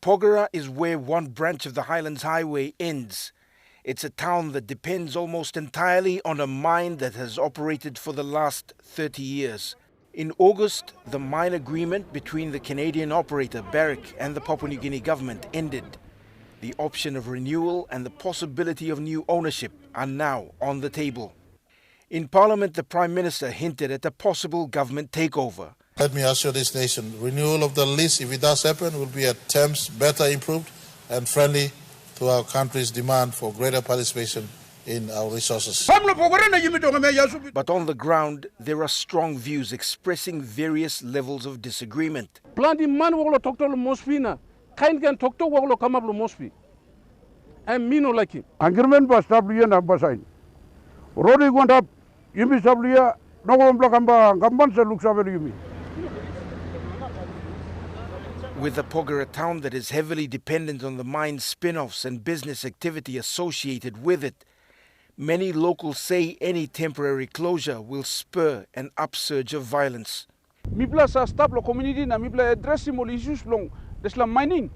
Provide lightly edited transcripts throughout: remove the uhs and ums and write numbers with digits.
Porgera is where one branch of the Highlands Highway ends. It's a town that depends almost entirely on a mine that has operated for the last 30 years. In August, the mine agreement between the Canadian operator Barrick and the Papua New Guinea government ended. The option of renewal and the possibility of new ownership are now on the table. In Parliament, the Prime Minister hinted at a possible government takeover. Let me assure this nation, renewal of the lease, if it does happen, will be at terms better improved and friendly to our country's demand for greater participation in our resources. But on the ground, there are strong views expressing various levels of disagreement. With a Porgera town that is heavily dependent on the mine's spin-offs and business activity associated with it, many locals say any temporary closure will spur an upsurge of violence. Mipla sa stop lo community na mipla addressing mo issues long desla mining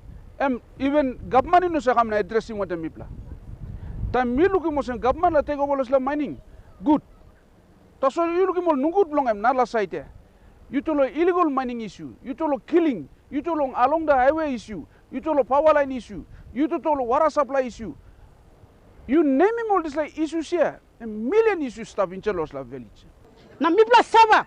even government no sa kamna addressing what mipla tam mi luki mo sen government la take over desla mining good taso you luki mo nungut long na la site you to lo illegal mining issue you to lo killing you to lo along the highway issue you to lo power line issue you to lo water supply issue. You name him all these like issues here. A million issues stuff in Chelosla village. Na mipla sava.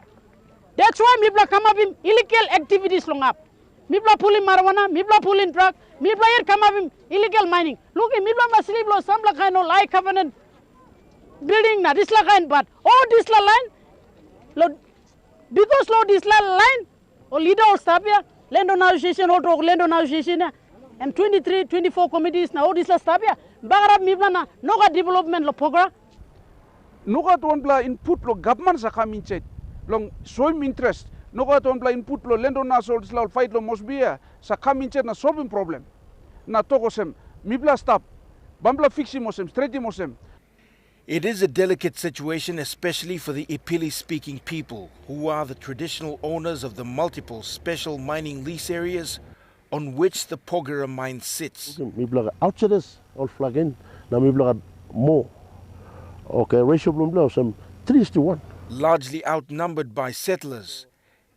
That's why mipla come up in illegal activities long up. Mipla pulling marijuana, mipla pulling drug, mipla here come up in illegal mining. Look, mipla masli blow some kind of lie covenant building na this la kind, but all this la line, because lo this la line, or leader or staff here, land on association or land on association, and 23, 24 committees na all this la staff here. Bagara miblana noga development lo Porgera noga to onpla input lo government sa kamin chet long soim interest noga to onpla input lo lendo na so la fight lo mosbia sa kamin chet na solving problem na tokosem mibla stop bambla fixi mosem straighti mosem. It is a delicate situation, especially for the Ipili-speaking people, who are the traditional owners of the multiple special mining lease areas on which the Porgera mine sits. Outsiders all flag in, now we block more. Okay, ratio blow some 3:1. Largely outnumbered by settlers,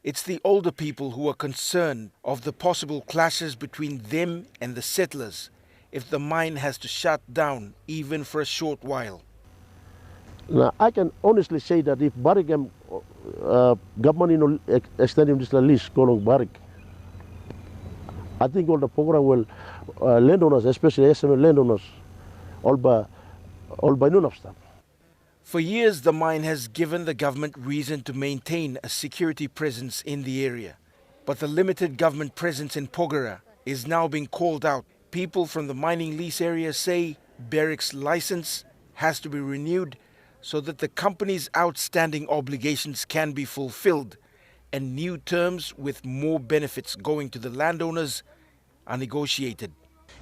it's the older people who are concerned of the possible clashes between them and the settlers if the mine has to shut down even for a short while. Now I can honestly say that if Barrick government extending this lease going Barrick, I think all the Porgera will landowners, especially SME landowners, all by none of them. For years, the mine has given the government reason to maintain a security presence in the area. But the limited government presence in Porgera is now being called out. People from the mining lease area say Barrick's license has to be renewed so that the company's outstanding obligations can be fulfilled and new terms with more benefits going to the landowners are negotiated.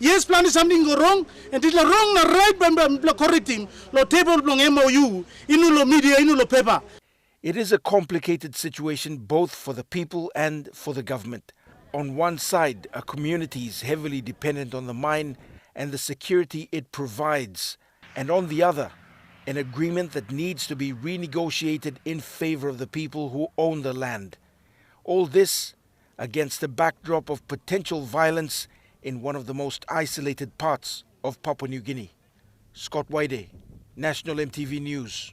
Yes, plan is something go wrong, and it's wrong na right by correcting lo table long MOU, inu lo media, inu lo paper. It is a complicated situation both for the people and for the government. On one side, a community is heavily dependent on the mine and the security it provides, and on the other, an agreement that needs to be renegotiated in favor of the people who own the land. All this against the backdrop of potential violence in one of the most isolated parts of Papua New Guinea. Waide, National EMTV News.